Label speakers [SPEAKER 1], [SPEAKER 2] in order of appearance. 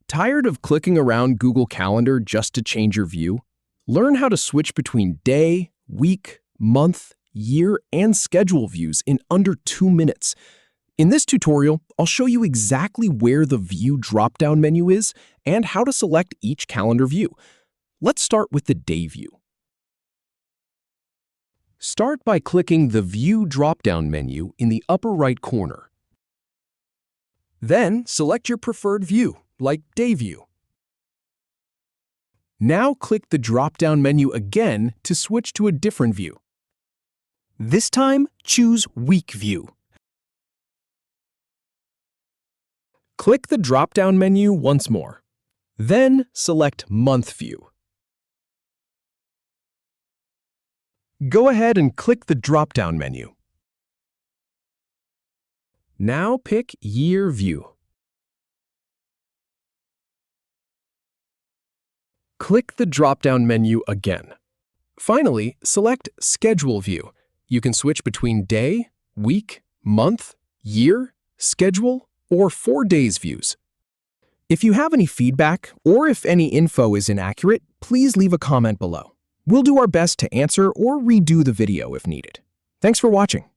[SPEAKER 1] Tired of clicking around Google Calendar just to change your view? Learn how to switch between day, week, month, year, and schedule views in under 2 minutes. In this tutorial, I'll show you exactly where the View drop-down menu is and how to select each calendar view. Let's start with the day view. Start by clicking the View drop-down menu in the upper right corner. Then select your preferred view, like Day View. Now click the drop-down menu again to switch to a different view. This time, choose Week View. Click the drop-down menu once more. Then select Month View. Go ahead and click the drop-down menu. Now pick Year View. Click the drop-down menu again. Finally, select Schedule View. You can switch between day, week, month, year, schedule, or 4 days views. If you have any feedback or if any info is inaccurate, please leave a comment below. We'll do our best to answer or redo the video if needed. Thanks for watching.